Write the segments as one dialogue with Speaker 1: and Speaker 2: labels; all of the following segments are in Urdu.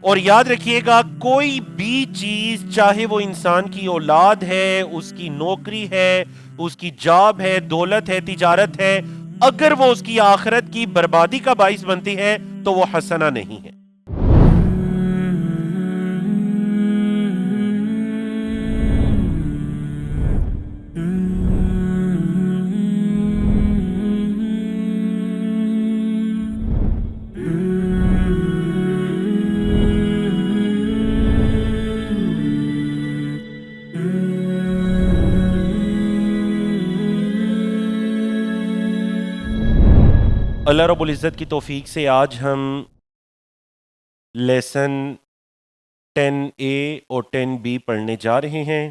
Speaker 1: اور یاد رکھیے گا کوئی بھی چیز چاہے وہ انسان کی اولاد ہے، اس کی نوکری ہے، اس کی جاب ہے، دولت ہے، تجارت ہے، اگر وہ اس کی آخرت کی بربادی کا باعث بنتی ہے تو وہ حسنہ نہیں ہے۔ اللہ رب العزت کی توفیق سے آج ہم لیسن 10A اور 10B پڑھنے جا رہے ہیں۔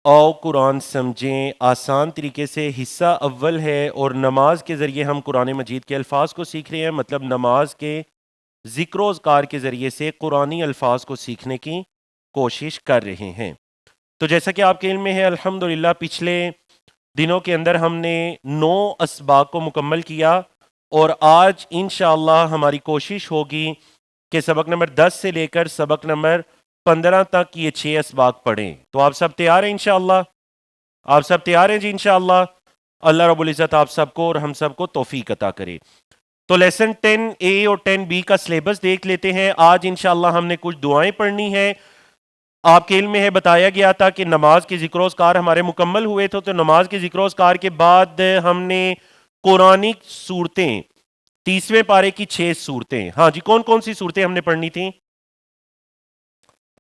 Speaker 1: آؤ قرآن سمجھیں، آسان طریقے سے حصہ اول ہے اور نماز کے ذریعے ہم قرآن مجید کے الفاظ کو سیکھ رہے ہیں، مطلب نماز کے ذکر و اذکار کے ذریعے سے قرآنی الفاظ کو سیکھنے کی کوشش کر رہے ہیں۔ تو جیسا کہ آپ کے علم میں ہے، الحمدللہ پچھلے دنوں کے اندر ہم نے 9 اسباق کو مکمل کیا اور آج انشاءاللہ ہماری کوشش ہوگی کہ سبق نمبر 10 سے لے کر سبق نمبر 15 تک یہ 6 اسباق پڑھیں۔ تو آپ سب تیار ہیں انشاءاللہ؟ آپ سب تیار ہیں جی انشاءاللہ؟ اللہ رب العزت آپ سب کو اور ہم سب کو توفیق عطا کرے۔ تو لیسن 10A اور 10B کا سلیبس دیکھ لیتے ہیں۔ آج انشاءاللہ ہم نے کچھ دعائیں پڑھنی ہیں۔ آپ کے علم میں ہے بتایا گیا تھا کہ نماز کے ذکر و اذکار ہمارے مکمل ہوئے تھے، تو نماز کے ذکر و اذکار کے بعد ہم نے قرآنی صورتیں 30ویں پارے کی 6 صورتیں، ہاں جی کون کون سی صورتیں ہم نے پڑھنی تھیں؟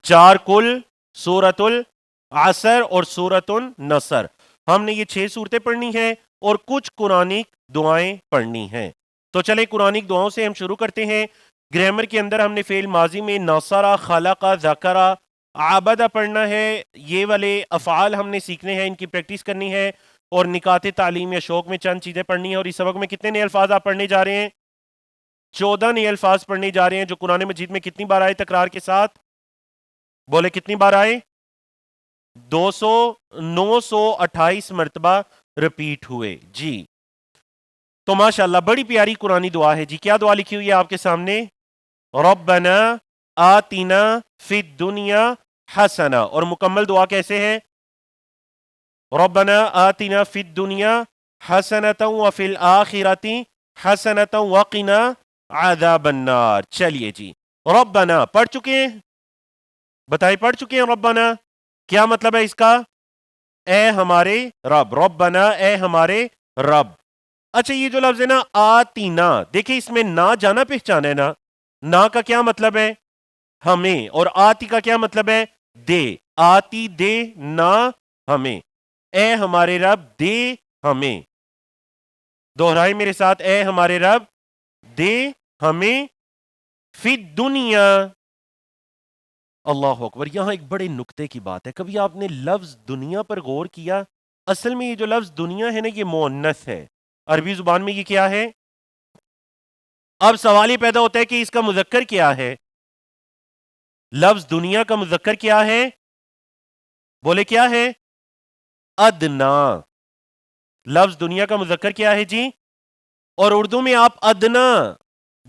Speaker 1: 4 کل، سورۃ العصر اور سورۃ النصر، ہم نے یہ 6 صورتیں پڑھنی ہیں اور کچھ قرآنی دعائیں پڑھنی ہیں۔ تو چلیں قرآنی دعاؤں سے ہم شروع کرتے ہیں۔ گرامر کے اندر ہم نے فعل ماضی میں ناصرہ، خلقہ، ذکرہ، عابدہ پڑھنا ہے۔ یہ والے افعال ہم نے سیکھنے ہیں، ان کی پریکٹس کرنی ہے اور نکات تعلیم یا شوق میں چند چیزیں پڑھنی ہیں۔ اور اس سبق میں کتنے نئے الفاظ آپ پڑھنے جا رہے ہیں؟ 14 نئے الفاظ پڑھنے جا رہے ہیں، جو قرآن مجید میں کتنی بار آئے تکرار کے ساتھ؟ بولے کتنی بار آئے؟ 928 مرتبہ رپیٹ ہوئے جی۔ تو ماشاءاللہ بڑی پیاری قرآنی دعا ہے جی۔ کیا دعا لکھی ہوئی ہے آپ کے سامنے؟ ربنا آتنا فی الدنیا حسنہ، اور مکمل دعا کیسے ہے؟ ربنا آتنا فی الدنیا حسنۃ وفی الآخرۃ حسنۃ وقنا عذاب النار۔ چلیے جی، ربنا پڑھ چکے ہیں؟ بتائیں پڑھ چکے ہیں ربنا؟ کیا مطلب ہے اس کا؟ اے ہمارے رب، ربنا اے ہمارے رب۔ اچھا یہ جو لفظ ہے نا آتینا، دیکھیں اس میں نہ جانا پہچانا ہے نا، نہ کا کیا مطلب ہے؟ ہمیں، اور آتی کا کیا مطلب ہے؟ دے، آتی دے نہ ہمیں، اے ہمارے رب دے ہمیں۔ دوہرائے میرے ساتھ، اے ہمارے رب دے ہمیں فی دنیا۔ اللہ اکبر، یہاں ایک بڑے نکتے کی بات ہے، کبھی آپ نے لفظ دنیا پر غور کیا؟ اصل میں یہ جو لفظ دنیا ہے نا یہ مؤنث ہے، عربی زبان میں یہ کیا ہے؟ اب سوال یہ پیدا ہوتا ہے کہ اس کا مذکر کیا ہے؟ لفظ دنیا کا مذکر کیا ہے؟ بولے کیا ہے؟ ادنا۔ لفظ دنیا کا مذکر کیا ہے جی؟ اور اردو میں آپ ادنا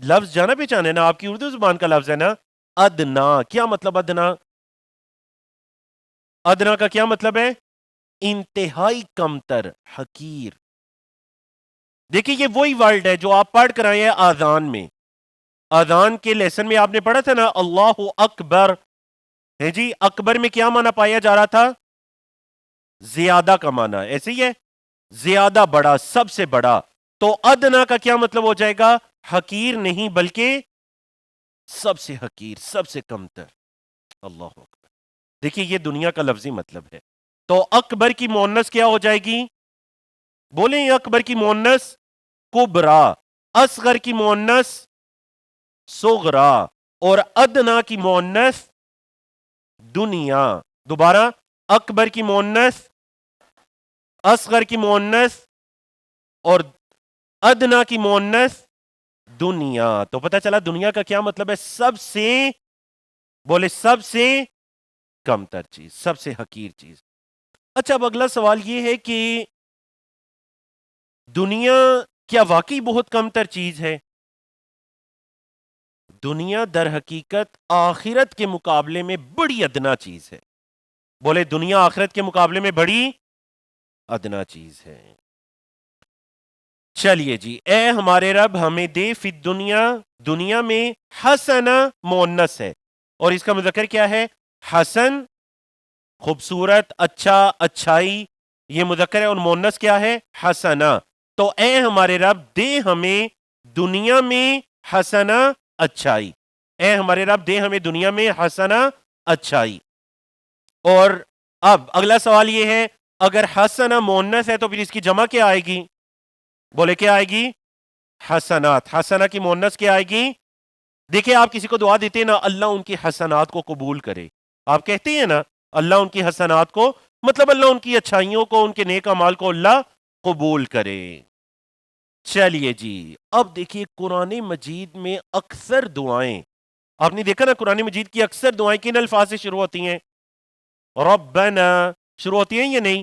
Speaker 1: لفظ جانا پہچانے نا، آپ کی اردو زبان کا لفظ ہے نا ادنا۔ کیا مطلب ادنا؟ ادنا کا کیا مطلب ہے؟ انتہائی کمتر، حقیر۔ دیکھیں یہ وہی ورڈ ہے جو آپ پڑھ کر آئے ہیں آذان میں۔ آذان کے لیسن میں آپ نے پڑھا تھا نا اللہ اکبر، ہے جی، اکبر میں کیا معنی پایا جا رہا تھا؟ زیادہ کا معنی، ایسے ہی ہے، زیادہ بڑا، سب سے بڑا۔ تو ادنا کا کیا مطلب ہو جائے گا؟ حقیر نہیں بلکہ سب سے حقیر، سب سے کمتر۔ اللہ اکبر، دیکھیے یہ دنیا کا لفظی مطلب ہے۔ تو اکبر کی مؤنث کیا ہو جائے گی؟ بولیں اکبر کی مؤنث کبرا، اصغر کی مؤنث صغرا، اور ادنا کی مؤنث دنیا۔ دوبارہ، اکبر کی مؤنث، اصغر کی مؤنث اور ادنا کی مؤنث دنیا۔ تو پتہ چلا دنیا کا کیا مطلب ہے؟ سب سے، بولے سب سے کمتر چیز، سب سے حقیر چیز۔ اچھا اب اگلا سوال یہ ہے کہ دنیا کیا واقعی بہت کمتر چیز ہے؟ دنیا در حقیقت آخرت کے مقابلے میں بڑی ادنا چیز ہے. بولے دنیا آخرت کے مقابلے میں بڑی ادنا چیز ہے. چلیے جی، اے ہمارے رب ہمیں دے فی دنیا، دنیا میں حسنہ مؤنث ہے اور اس کا مذکر کیا ہے؟ حسن، خوبصورت، اچھا، اچھائی، یہ مذکر ہے، اور مؤنث کیا ہے؟ حسنہ. تو اے ہمارے رب دے ہمیں دنیا میں حسنہ، اچھائی. اے ہمارے رب دے ہمیں دنیا میں حسنہ، اچھائی. اور اب اگلا سوال یہ ہے، اگر حسنہ مؤنث ہے تو پھر اس کی جمع کیا آئے گی؟ بولے کیا آئے گی؟ حسنات. حسنہ کی مؤنث کیا آئے گی؟ دیکھیں آپ کسی کو دعا دیتے ہیں نا، اللہ ان کی حسنات کو قبول کرے، آپ کہتے ہیں نا اللہ ان کی حسنات کو، مطلب اللہ ان کی اچھائیوں کو، ان کے نیک اعمال کو اللہ قبول کرے. چلیے جی، اب دیکھیے قرآن مجید میں اکثر دعائیں، آپ نے دیکھا نا قرآن مجید کی اکثر دعائیں کن الفاظ سے شروع ہوتی ہیں؟ ربنا شروع ہوتی ہیں یا نہیں؟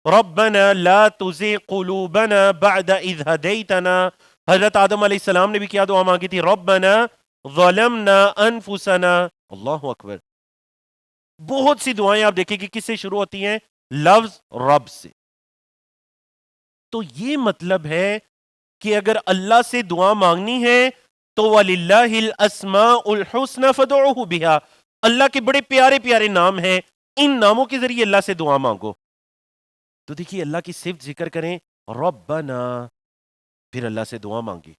Speaker 1: ربنا لا تزغ قلوبنا بعد اذ هديتنا. حضرت آدم علیہ السلام نے بھی کیا دعا مانگی تھی؟ ربنا ظلمنا انفسنا. اللہ اکبر. بہت سی دعائیں آپ دیکھیں کہ کس سے شروع ہوتی ہیں؟ لفظ رب سے. تو یہ مطلب ہے کہ اگر اللہ سے دعا مانگنی ہے تو وَلِلَّهِ الْأَسْمَاءُ الْحُسْنَى فَادْعُوهُ بِهَا. اللہ کے بڑے پیارے پیارے نام ہیں، ان ناموں کے ذریعے اللہ سے دعا مانگو. تو دیکھیے اللہ کی صفت ذکر کریں ربنا، پھر اللہ سے دعا مانگی.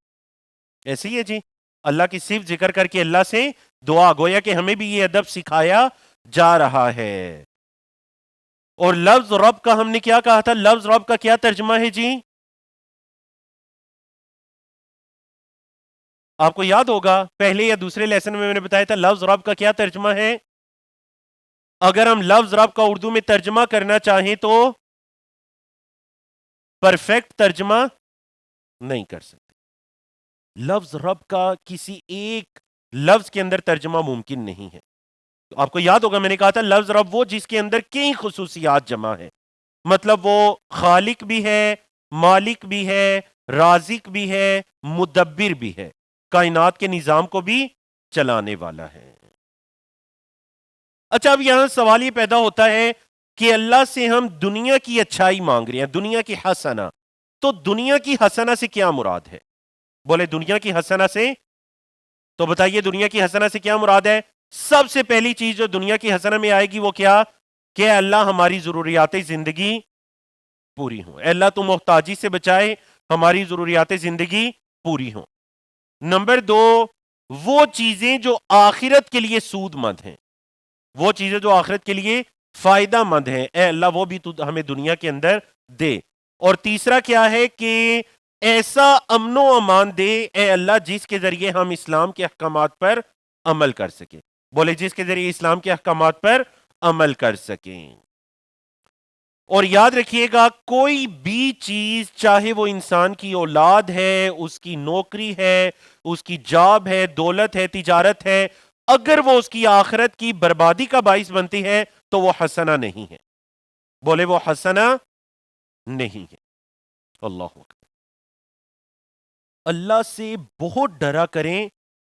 Speaker 1: ایسے ہی ہے جی، اللہ کی صفت ذکر کر کے اللہ سے دعا، گویا کہ ہمیں بھی یہ ادب سکھایا جا رہا ہے. اور لفظ رب کا ہم نے کیا کہا تھا؟ لفظ رب کا کیا ترجمہ ہے جی؟ آپ کو یاد ہوگا پہلے یا دوسرے لیسن میں نے بتایا تھا لفظ رب کا کیا ترجمہ ہے. اگر ہم لفظ رب کا اردو میں ترجمہ کرنا چاہیں تو پرفیکٹ ترجمہ نہیں کر سکتے. لفظ رب کا کسی ایک لفظ کے اندر ترجمہ ممکن نہیں ہے. تو آپ کو یاد ہوگا میں نے کہا تھا لفظ رب وہ جس کے اندر کئی خصوصیات جمع ہے، مطلب وہ خالق بھی ہے، مالک بھی ہے، رازق بھی ہے، مدبر بھی ہے، کائنات کے نظام کو بھی چلانے والا ہے. اچھا اب یہاں سوال یہ پیدا ہوتا ہے کہ اللہ سے ہم دنیا کی اچھائی مانگ رہے ہیں، دنیا کی حسنہ، تو دنیا کی حسنہ سے کیا مراد ہے؟ بولے دنیا کی حسنہ سے، تو بتائیے دنیا کی حسنہ سے کیا مراد ہے؟ سب سے پہلی چیز جو دنیا کی حسنہ میں آئے گی وہ کیا؟ کہ اللہ ہماری ضروریات زندگی پوری ہوں. اے اللہ تو محتاجی سے بچائے، ہماری ضروریات زندگی پوری ہوں. نمبر دو، وہ چیزیں جو آخرت کے لیے سود مند ہیں، وہ چیزیں جو آخرت کے لیے فائدہ مند ہیں، اے اللہ وہ بھی تو ہمیں دنیا کے اندر دے. اور تیسرا کیا ہے کہ ایسا امن و امان دے اے اللہ جس کے ذریعے ہم اسلام کے احکامات پر عمل کر سکیں. بولے جس کے ذریعے اسلام کے احکامات پر عمل کر سکیں. اور یاد رکھیے گا کوئی بھی چیز، چاہے وہ انسان کی اولاد ہے، اس کی نوکری ہے، اس کی جاب ہے، دولت ہے، تجارت ہے، اگر وہ اس کی آخرت کی بربادی کا باعث بنتی ہے تو وہ حسنہ نہیں ہے. بولے وہ حسنہ نہیں ہے. اللہ اکبر. اللہ سے بہت ڈرا کریں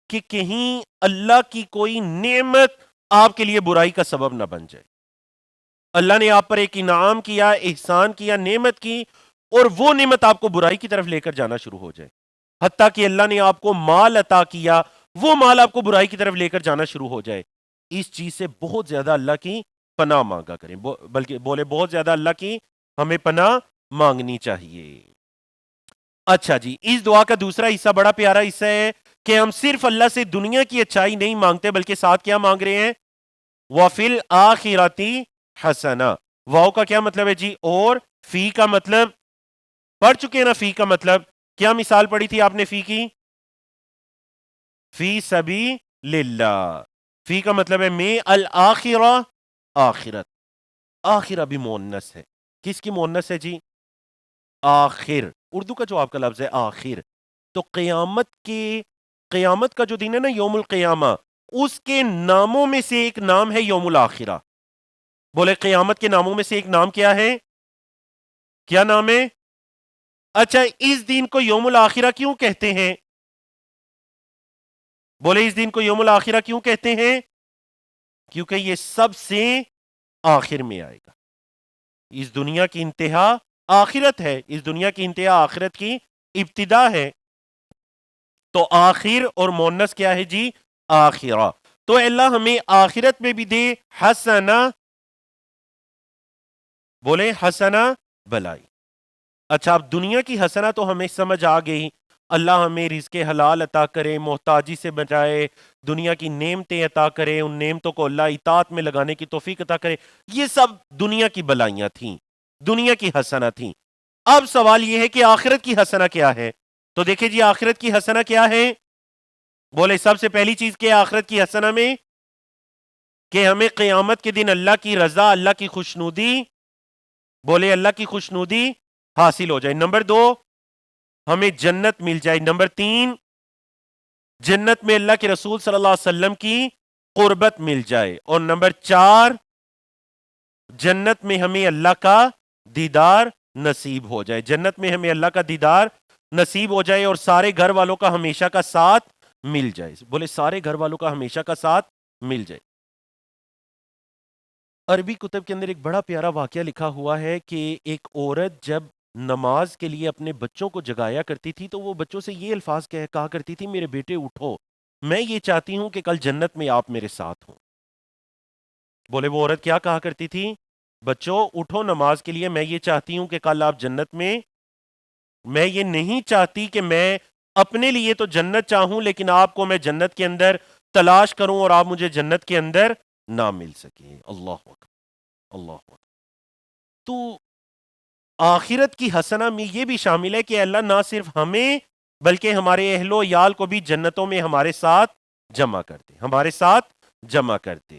Speaker 1: کہ کہیں اللہ کی کوئی نعمت آپ کے لیے برائی کا سبب نہ بن جائے. اللہ نے آپ پر ایک انعام کیا، احسان کیا، نعمت کی، اور وہ نعمت آپ کو برائی کی طرف لے کر جانا شروع ہو جائے. حتیٰ کہ اللہ نے آپ کو مال عطا کیا، وہ مال آپ کو برائی کی طرف لے کر جانا شروع ہو جائے. اس چیز سے بہت زیادہ اللہ کی پناہ مانگا کریں، بلکہ بولے بہت زیادہ اللہ کی ہمیں پناہ مانگنی چاہیے. اچھا جی، اس دعا کا دوسرا حصہ بڑا پیارا حصہ ہے کہ ہم صرف اللہ سے دنیا کی اچھائی نہیں مانگتے بلکہ ساتھ کیا مانگ رہے ہیں؟ وَفِي الْآخِرَةِ حسنہ. واو کا کیا مطلب ہے جی؟ اور فی کا مطلب پڑھ چکے ہیں نا. فی کا مطلب کیا مثال پڑھی تھی آپ نے فی کی؟ فی سبیل اللہ. فی کا مطلب ہے میں الآخرہ، آخرت. آخرہ بھی مؤنث ہے. کس کی مؤنث ہے جی؟ آخر. اردو کا جو آپ کا لفظ ہے آخر، تو قیامت کا جو دن ہے نا یوم القیامہ، اس کے ناموں میں سے ایک نام ہے یوم الآخرہ. بولے قیامت کے ناموں میں سے ایک نام کیا ہے؟ کیا نام ہے؟ اچھا اس دن کو یوم الآخرہ کیوں کہتے ہیں؟ بولے اس دن کو یوم الآخرہ کیوں کہتے ہیں؟ کیونکہ یہ سب سے آخر میں آئے گا. اس دنیا کی انتہا آخرت ہے، اس دنیا کی انتہا آخرت کی ابتدا ہے. تو آخر اور مونس کیا ہے جی؟ آخرہ. تو اللہ ہمیں آخرت میں بھی دے حسنہ، بولے حسنہ بلائی. اچھا اب دنیا کی حسنہ تو ہمیں سمجھ آ گئی، اللہ ہمیں رزق حلال عطا کرے، محتاجی سے بچائے، دنیا کی نعمتیں عطا کرے، ان نعمتوں کو اللہ اطاعت میں لگانے کی توفیق عطا کرے. یہ سب دنیا کی بلائیاں تھیں، دنیا کی حسنہ تھیں. اب سوال یہ ہے کہ آخرت کی حسنہ کیا ہے؟ تو دیکھیں جی آخرت کی حسنہ کیا ہے؟ بولے سب سے پہلی چیز کیا آخرت کی حسنہ میں؟ کہ ہمیں قیامت کے دن اللہ کی رضا، اللہ کی خوشنودی، بولے اللہ کی خوشنودی حاصل ہو جائے. نمبر 2 ہمیں جنت مل جائے. نمبر 3 جنت میں اللہ کے رسول صلی اللہ علیہ وسلم کی قربت مل جائے. اور نمبر 4 جنت میں ہمیں اللہ کا دیدار نصیب ہو جائے. جنت میں ہمیں اللہ کا دیدار نصیب ہو جائے اور سارے گھر والوں کا ہمیشہ کا ساتھ مل جائے. بولے سارے گھر والوں کا ہمیشہ کا ساتھ مل جائے. عربی کتب کے اندر ایک بڑا پیارا واقعہ لکھا ہوا ہے کہ ایک عورت جب نماز کے لیے اپنے بچوں کو جگایا کرتی تھی تو وہ بچوں سے یہ الفاظ کہا کرتی تھی، میرے بیٹے اٹھو، میں یہ چاہتی ہوں کہ کل جنت میں آپ میرے ساتھ ہوں. بولے وہ عورت کیا کہا کرتی تھی؟ بچوں اٹھو نماز کے لیے، میں یہ چاہتی ہوں کہ کل آپ جنت میں یہ نہیں چاہتی کہ میں اپنے لیے تو جنت چاہوں لیکن آپ کو میں جنت کے اندر تلاش کروں اور آپ مجھے جنت کے اندر نہ مل سکے. اللہ اکبر، اللہ اکبر. تو آخرت کی حسنہ میں یہ بھی شامل ہے کہ اللہ نہ صرف ہمیں بلکہ ہمارے اہل و عیال کو بھی جنتوں میں ہمارے ساتھ جمع کرتے، ہمارے ساتھ جمع کرتے.